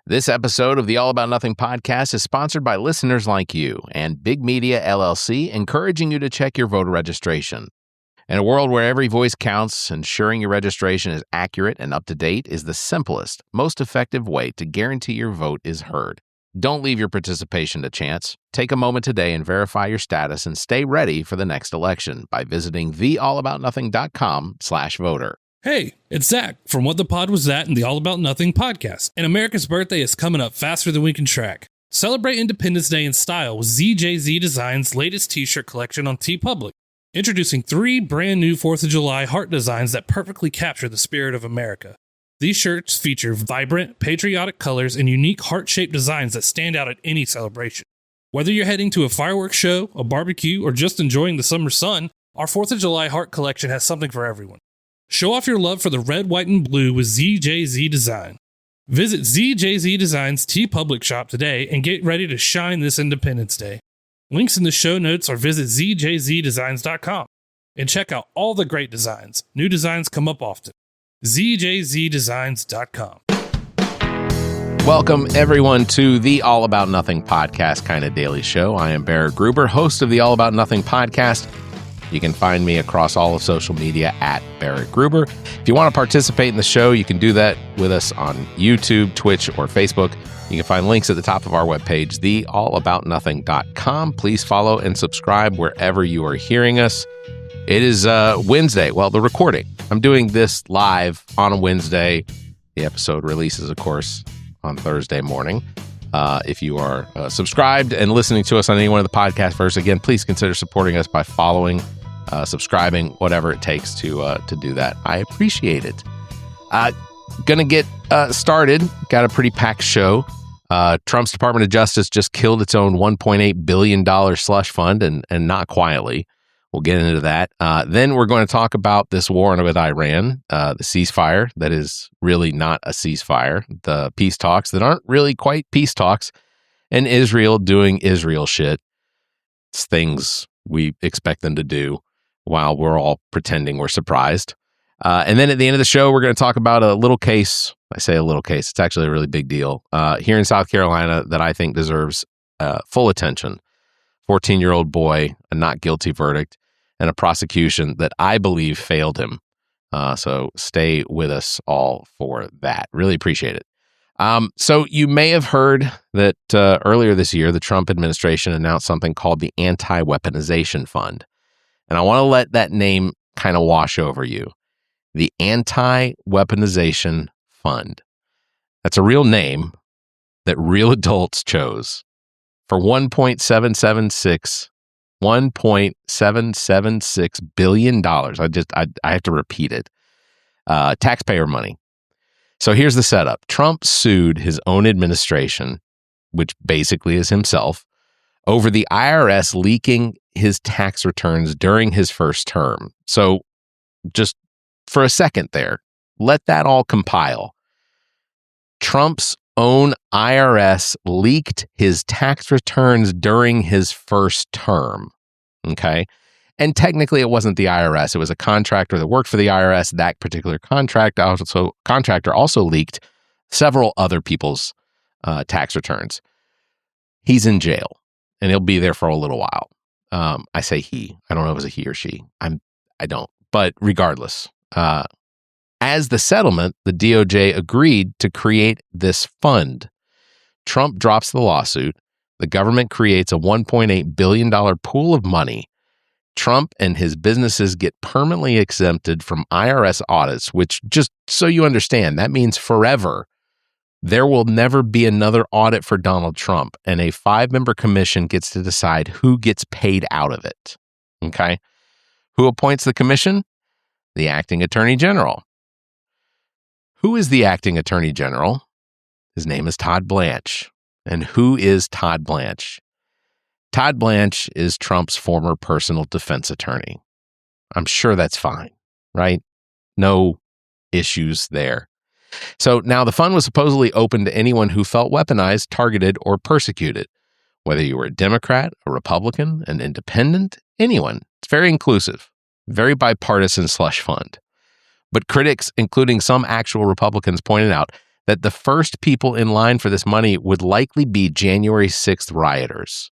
This episode of the All About Nothing podcast is sponsored by listeners like you and Big Media LLC, encouraging you to check your voter registration. In a world where every voice counts, ensuring your registration is accurate and up to date is the simplest, most effective way to guarantee your vote is heard. Don't leave your participation to chance. Take a moment today and verify your status and stay ready for the next election by visiting theallaboutnothing.com/voter. Hey, it's Zach from What the Pod Was That and the All About Nothing podcast. And America's birthday is coming up faster than we can track. Celebrate Independence Day in style with ZJZ Designs' latest t-shirt collection on TeePublic. Introducing 3 brand new 4th of July heart designs that perfectly capture the spirit of America. These shirts feature vibrant, patriotic colors and unique heart-shaped designs that stand out at any celebration. Whether you're heading to a fireworks show, a barbecue, or just enjoying the summer sun, our 4th of July heart collection has something for everyone. Show off your love for the red, white, and blue with ZJZ Design. Visit ZJZ Design's TeePublic shop today and get ready to shine this Independence Day. Links in the show notes or visit ZJZDesigns.com and check out all the great designs. New designs come up often. ZJZDesigns.com. Welcome, everyone, to the All About Nothing podcast kind of daily show. I am Barrett Gruber, host of the All About Nothing podcast. You can find me across all of social media at Barrett Gruber. If you want to participate in the show, you can do that with us on YouTube, Twitch, or Facebook. You can find links at the top of our webpage, theallaboutnothing.com. Please follow and subscribe wherever you are hearing us. It is Wednesday. Well, the recording. I'm doing this live on a Wednesday. The episode releases, of course, on Thursday morning. If you are subscribed and listening to us on any one of the podcast versions, again, please consider supporting us by following, subscribing, whatever it takes to do that. I appreciate it. Gonna get started. Got a pretty packed show. Trump's Department of Justice just killed its own $1.8 billion slush fund, and not quietly. We'll get into that. Then we're going to talk about this war with Iran, the ceasefire that is really not a ceasefire, the peace talks that aren't really quite peace talks, and Israel doing Israel shit. It's things we expect them to do while we're all pretending we're surprised. And then at the end of the show, we're going to talk about a little case. I say a little case. It's actually a really big deal here in South Carolina that I think deserves full attention. 14-year-old boy, a not guilty verdict, and a prosecution that I believe failed him. So stay with us all for that. Really appreciate it. So you may have heard that earlier this year, the Trump administration announced something called the Anti Weaponization Fund. And I want to let that name kind of wash over you. The Anti Weaponization Fund. That's a real name that real adults chose for $1.776 billion. I have to repeat it. Taxpayer money. So here's the setup. Trump sued his own administration, which basically is himself, over the IRS leaking his tax returns during his first term. So just for a second there, let that all compile. Trump's own IRS leaked his tax returns during his first term. Okay. And technically it wasn't the IRS. It was a contractor that worked for the IRS. That particular contractor also leaked several other people's tax returns. He's in jail and he'll be there for a little while. I say he. I don't know if it was a he or she. I don't. But regardless, as the settlement, the DOJ agreed to create this fund. Trump drops the lawsuit. The government creates a $1.8 billion pool of money. Trump and his businesses get permanently exempted from IRS audits, which, just so you understand, that means forever. There will never be another audit for Donald Trump, and a 5-member commission gets to decide who gets paid out of it. Okay? Who appoints the commission? The acting attorney general. Who is the acting attorney general? His name is Todd Blanche. And who is Todd Blanche? Todd Blanche is Trump's former personal defense attorney. I'm sure that's fine, right? No issues there. So now the fund was supposedly open to anyone who felt weaponized, targeted, or persecuted. Whether you were a Democrat, a Republican, an independent, anyone. It's very inclusive, very bipartisan slush fund. But critics, including some actual Republicans, pointed out that the first people in line for this money would likely be January 6th rioters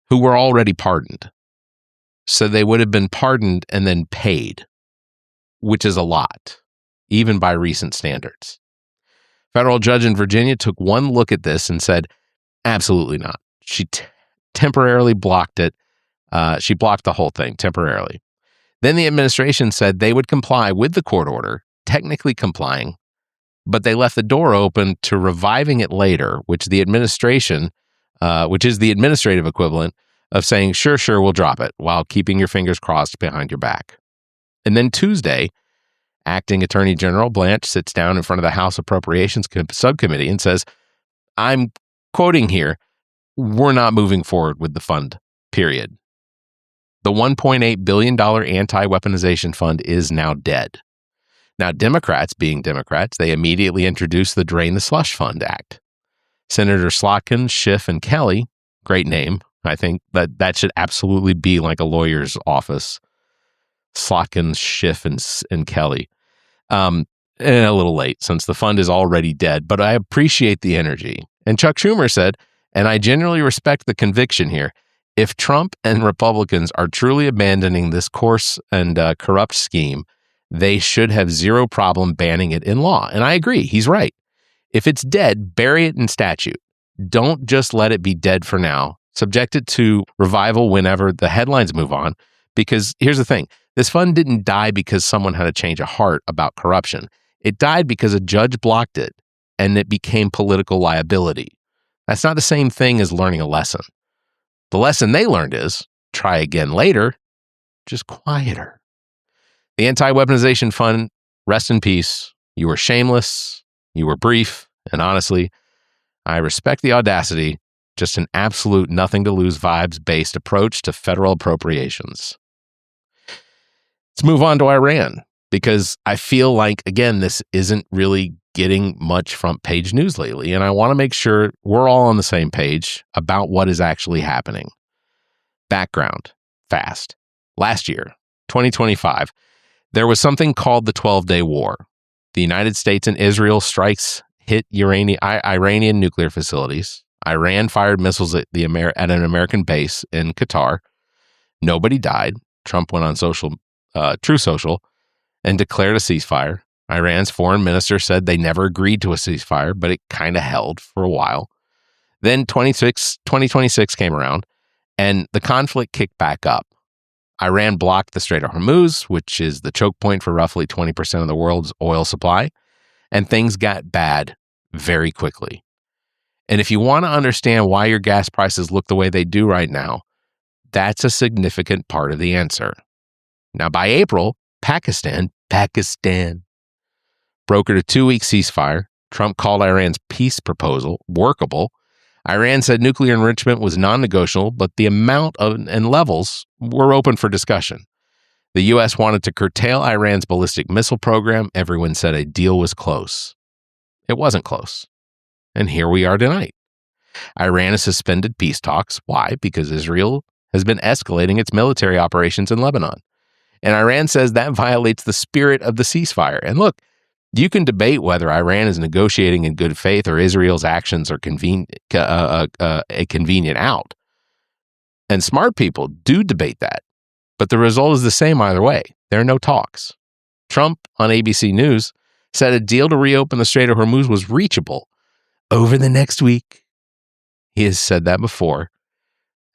who were already pardoned. So they would have been pardoned and then paid, which is a lot, even by recent standards. Federal judge in Virginia took one look at this and said, absolutely not. She temporarily blocked it. She blocked the whole thing temporarily. Then the administration said they would comply with the court order, technically complying, but they left the door open to reviving it later, which the administration, which is the administrative equivalent of saying, sure, we'll drop it, while keeping your fingers crossed behind your back. And then Tuesday, Acting Attorney General Blanche sits down in front of the House Appropriations Subcommittee and says, I'm quoting here, we're not moving forward with the fund, period. The $1.8 billion Anti Weaponization Fund is now dead. Now, Democrats, being Democrats, they immediately introduced the Drain the Slush Fund Act. Senator Slotkin, Schiff, and Kelly, great name. I think that should absolutely be like a lawyer's office. Slotkin, Schiff, and Kelly. And a little late since the fund is already dead, but I appreciate the energy. And Chuck Schumer said, and I genuinely respect the conviction here, if Trump and Republicans are truly abandoning this coarse and corrupt scheme, they should have zero problem banning it in law. And I agree. He's right. If it's dead, bury it in statute. Don't just let it be dead for now. Subject it to revival whenever the headlines move on. Because here's the thing. This fund didn't die because someone had a change of heart about corruption. It died because a judge blocked it and it became political liability. That's not the same thing as learning a lesson. The lesson they learned is try again later, just quieter. The Anti Weaponization Fund, rest in peace. You were shameless. You were brief. And honestly, I respect the audacity, just an absolute nothing to lose vibes based approach to federal appropriations. Let's move on to Iran, because I feel like, again, this isn't really getting much front page news lately, and I want to make sure we're all on the same page about what is actually happening. Background, fast. Last year, 2025, there was something called the 12-Day War. The United States and Israel strikes hit Iranian nuclear facilities. Iran fired missiles at an American base in Qatar. Nobody died. Trump went on Truth Social and declared a ceasefire. Iran's foreign minister said they never agreed to a ceasefire, but it kind of held for a while. Then 2026 came around, and the conflict kicked back up. Iran blocked the Strait of Hormuz, which is the choke point for roughly 20% of the world's oil supply, and things got bad very quickly. And if you want to understand why your gas prices look the way they do right now, that's a significant part of the answer. Now, by April, Pakistan brokered a 2-week ceasefire. Trump called Iran's peace proposal workable. Iran said nuclear enrichment was non-negotiable, but the amount and levels were open for discussion. The U.S. wanted to curtail Iran's ballistic missile program. Everyone said a deal was close. It wasn't close. And here we are tonight. Iran has suspended peace talks. Why? Because Israel has been escalating its military operations in Lebanon. And Iran says that violates the spirit of the ceasefire. And look, you can debate whether Iran is negotiating in good faith or Israel's actions are a convenient out. And smart people do debate that. But the result is the same either way. There are no talks. Trump on ABC News said a deal to reopen the Strait of Hormuz was reachable over the next week. He has said that before,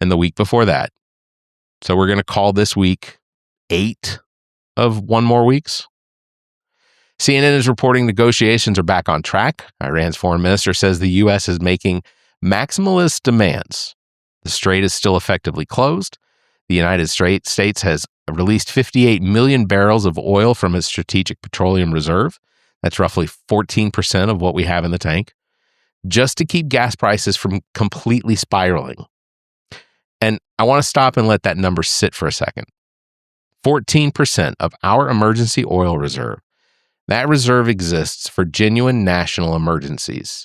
and the week before that. So we're going to call this week 8 of one more weeks. CNN is reporting negotiations are back on track. Iran's foreign minister says the U.S. is making maximalist demands. The strait is still effectively closed. The United States has released 58 million barrels of oil from its Strategic Petroleum Reserve. That's roughly 14% of what we have in the tank, just to keep gas prices from completely spiraling. And I want to stop and let that number sit for a second. 14% of our emergency oil reserve. That reserve exists for genuine national emergencies.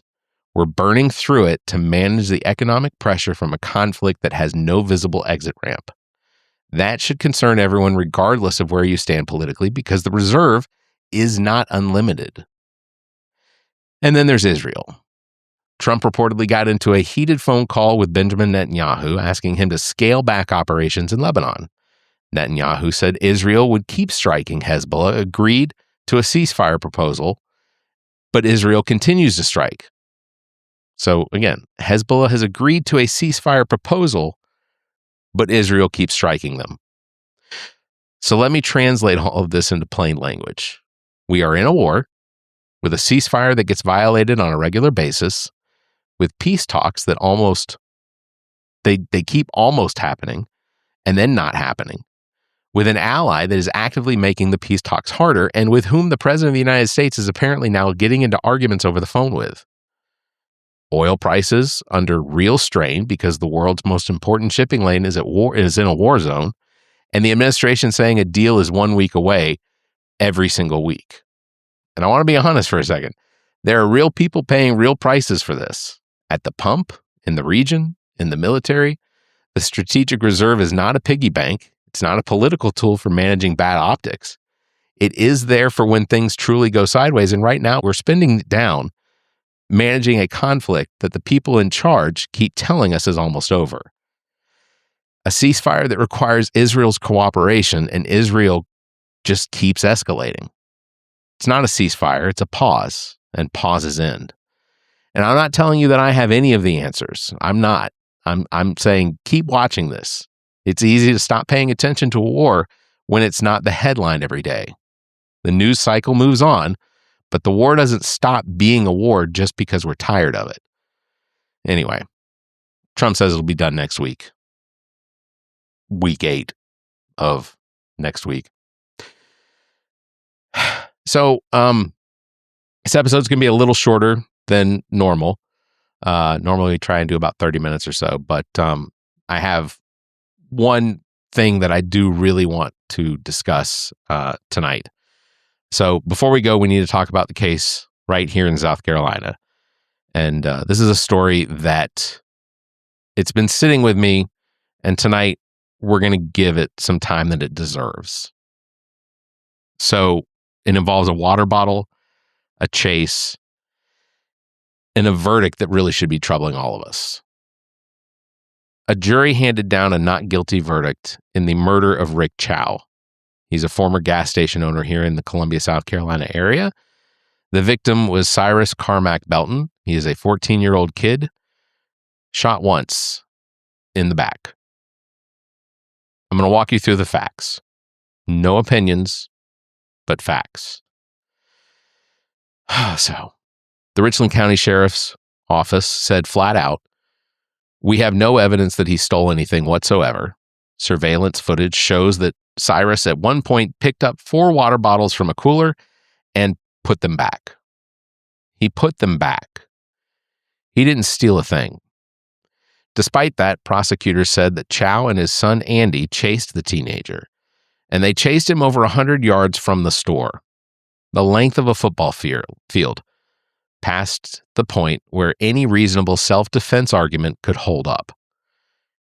We're burning through it to manage the economic pressure from a conflict that has no visible exit ramp. That should concern everyone regardless of where you stand politically, because the reserve is not unlimited. And then there's Israel. Trump reportedly got into a heated phone call with Benjamin Netanyahu, asking him to scale back operations in Lebanon. Netanyahu said Israel would keep striking Hezbollah, agreed to a ceasefire proposal, but Israel continues to strike. So again, Hezbollah has agreed to a ceasefire proposal, but Israel keeps striking them. So let me translate all of this into plain language. We are in a war with a ceasefire that gets violated on a regular basis, with peace talks that they keep almost happening and then not happening, with an ally that is actively making the peace talks harder and with whom the President of the United States is apparently now getting into arguments over the phone with. Oil prices under real strain because the world's most important shipping lane is in a war zone, and the administration saying a deal is 1 week away every single week. And I want to be honest for a second. There are real people paying real prices for this. At the pump, in the region, in the military. The Strategic Reserve is not a piggy bank. It's not a political tool for managing bad optics. It is there for when things truly go sideways. And right now we're spending it down managing a conflict that the people in charge keep telling us is almost over. A ceasefire that requires Israel's cooperation, and Israel just keeps escalating. It's not a ceasefire, it's a pause, and pauses end. And I'm not telling you that I have any of the answers. I'm not. I'm saying keep watching this. It's easy to stop paying attention to a war when it's not the headline every day. The news cycle moves on, but the war doesn't stop being a war just because we're tired of it. Anyway, Trump says it'll be done next week. Week 8 of next week. So, this episode's going to be a little shorter than normal. Normally we try and do about 30 minutes or so, but I have one thing that I do really want to discuss tonight. So before we go, we need to talk about the case right here in South Carolina. And this is a story that it's been sitting with me, and tonight we're going to give it some time that it deserves. So it involves a water bottle, a chase, and a verdict that really should be troubling all of us. A jury handed down a not guilty verdict in the murder of Rick Chow. He's a former gas station owner here in the Columbia, South Carolina area. The victim was Cyrus Carmack Belton. He is a 14-year-old kid, shot once in the back. I'm going to walk you through the facts. No opinions, but facts. So, the Richland County Sheriff's Office said flat out, "We have no evidence that he stole anything whatsoever. Surveillance footage shows that Cyrus at one point picked up 4 water bottles from a cooler and put them back. He put them back. He didn't steal a thing." Despite that, prosecutors said that Chow and his son Andy chased the teenager, and they chased him over 100 yards from the store, the length of a football field, past the point where any reasonable self-defense argument could hold up.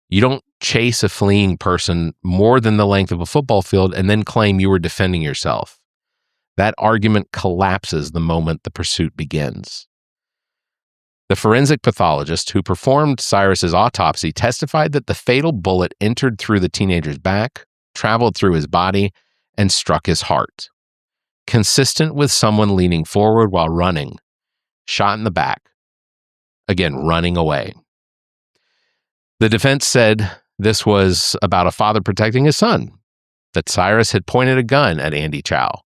You don't chase a fleeing person more than the length of a football field and then claim you were defending yourself. That argument collapses the moment the pursuit begins. The forensic pathologist who performed Cyrus's autopsy testified that the fatal bullet entered through the teenager's back, traveled through his body, and struck his heart. Consistent with someone leaning forward while running, shot in the back, again, running away. The defense said this was about a father protecting his son, that Cyrus had pointed a gun at Andy Chow.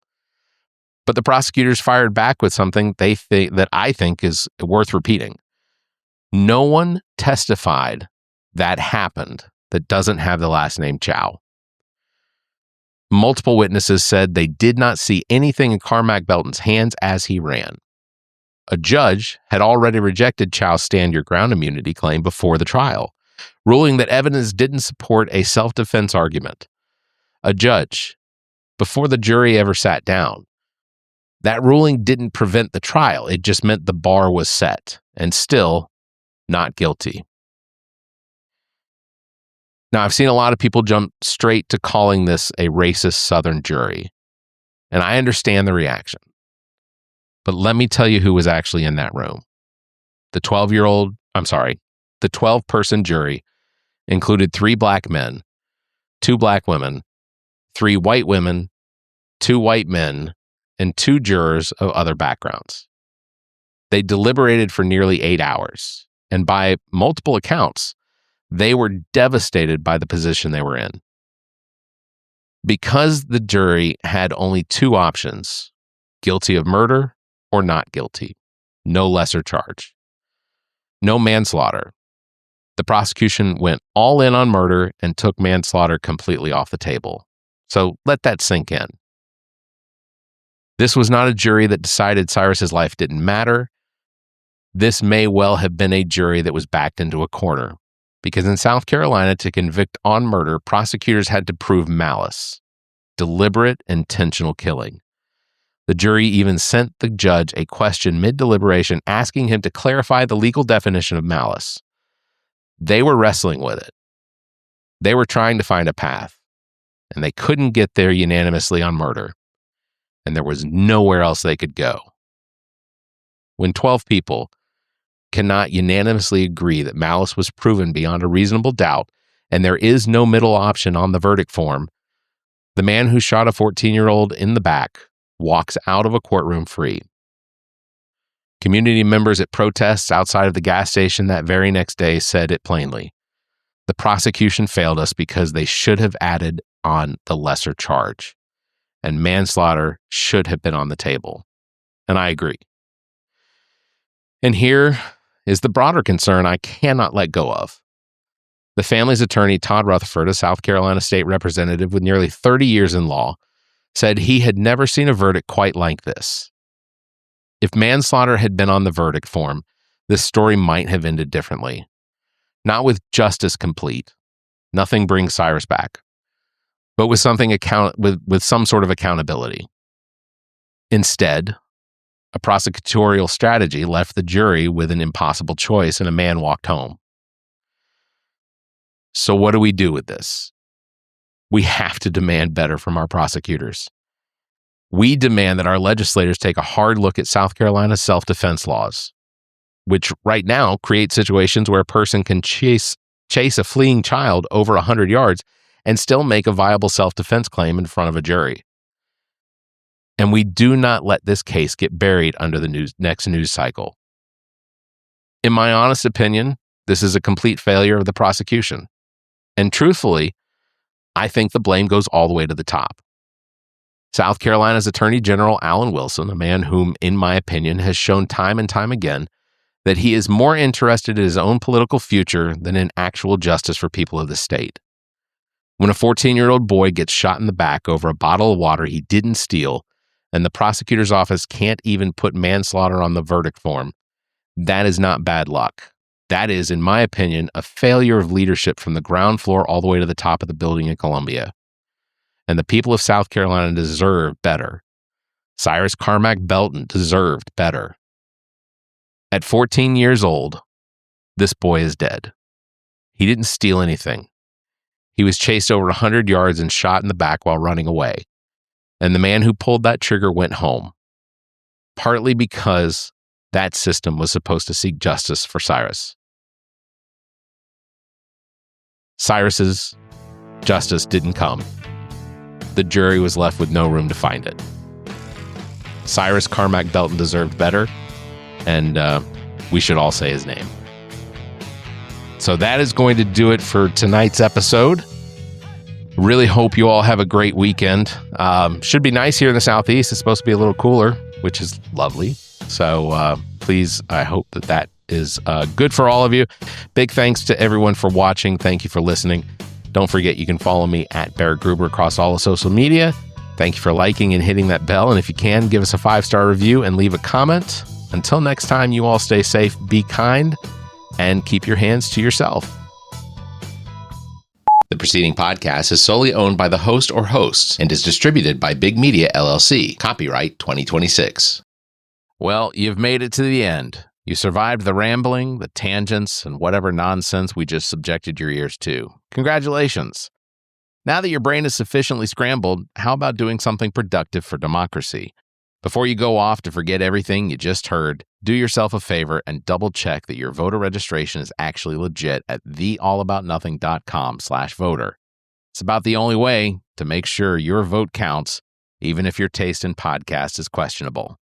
But the prosecutors fired back with something that I think is worth repeating. No one testified that happened that doesn't have the last name Chow. Multiple witnesses said they did not see anything in Carmack Belton's hands as he ran. A judge had already rejected Chow's stand your ground immunity claim before the trial, ruling that evidence didn't support a self-defense argument. A judge, before the jury ever sat down. That ruling didn't prevent the trial. It just meant the bar was set, and still not guilty. Now, I've seen a lot of people jump straight to calling this a racist Southern jury, and I understand the reaction. But let me tell you who was actually in that room. The 12-person jury included 3 black men, 2 black women, 3 white women, 2 white men, and 2 jurors of other backgrounds. They deliberated for nearly 8 hours, and by multiple accounts, they were devastated by the position they were in. Because the jury had only 2 options, guilty of murder or not guilty, no lesser charge. No manslaughter. The prosecution went all in on murder and took manslaughter completely off the table. So let that sink in. This was not a jury that decided Cyrus's life didn't matter. This may well have been a jury that was backed into a corner, because in South Carolina, to convict on murder, prosecutors had to prove malice, deliberate, intentional killing. The jury even sent the judge a question mid-deliberation asking him to clarify the legal definition of malice. They were wrestling with it. They were trying to find a path, and they couldn't get there unanimously on murder, and there was nowhere else they could go. When 12 people cannot unanimously agree that malice was proven beyond a reasonable doubt, and there is no middle option on the verdict form, the man who shot a 14-year-old in the back walks out of a courtroom free. Community members at protests outside of the gas station that very next day said it plainly. The prosecution failed us because they should have added on the lesser charge, and manslaughter should have been on the table. And I agree. And here is the broader concern I cannot let go of. The family's attorney, Todd Rutherford, a South Carolina state representative with nearly 30 years in law, said he had never seen a verdict quite like this. If manslaughter had been on the verdict form, this story might have ended differently. Not with justice complete. Nothing brings Cyrus back. But with with some sort of accountability. Instead, a prosecutorial strategy left the jury with an impossible choice, and a man walked home. So what do we do with this? We have to demand better from our prosecutors. We demand that our legislators take a hard look at South Carolina's self-defense laws, which right now create situations where a person can chase a fleeing child over 100 yards and still make a viable self-defense claim in front of a jury. And we do not let this case get buried under the next news cycle. In my honest opinion, this is a complete failure of the prosecution. And truthfully, I think the blame goes all the way to the top. South Carolina's Attorney General Alan Wilson, a man whom, in my opinion, has shown time and time again that he is more interested in his own political future than in actual justice for people of the state. When a 14-year-old boy gets shot in the back over a bottle of water he didn't steal, and the prosecutor's office can't even put manslaughter on the verdict form, that is not bad luck. That is, in my opinion, a failure of leadership from the ground floor all the way to the top of the building in Columbia. And the people of South Carolina deserve better. Cyrus Carmack Belton deserved better. At 14 years old, this boy is dead. He didn't steal anything. He was chased over 100 yards and shot in the back while running away. And the man who pulled that trigger went home. Partly because that system was supposed to seek justice for Cyrus. Cyrus's justice didn't come. The jury was left with no room to find it. Cyrus Carmack Belton deserved better, and we should all say his name. So that is going to do it for tonight's episode. Really hope you all have a great weekend. Should be nice here in the Southeast. It's supposed to be a little cooler, which is lovely. So please, I hope that is good for all of you. Big thanks to everyone for watching. Thank you for listening. Don't forget, you can follow me at Barrett Gruber across all of social media. Thank you for liking and hitting that bell. And if you can, give us a 5-star review and leave a comment. Until next time, you all stay safe, be kind, and keep your hands to yourself. The preceding podcast is solely owned by the host or hosts and is distributed by Big Media, LLC. Copyright 2026. Well, you've made it to the end. You survived the rambling, the tangents, and whatever nonsense we just subjected your ears to. Congratulations. Now that your brain is sufficiently scrambled, how about doing something productive for democracy? Before you go off to forget everything you just heard, do yourself a favor and double check that your voter registration is actually legit at theallaboutnothing.com/voter. It's about the only way to make sure your vote counts, even if your taste in podcast is questionable.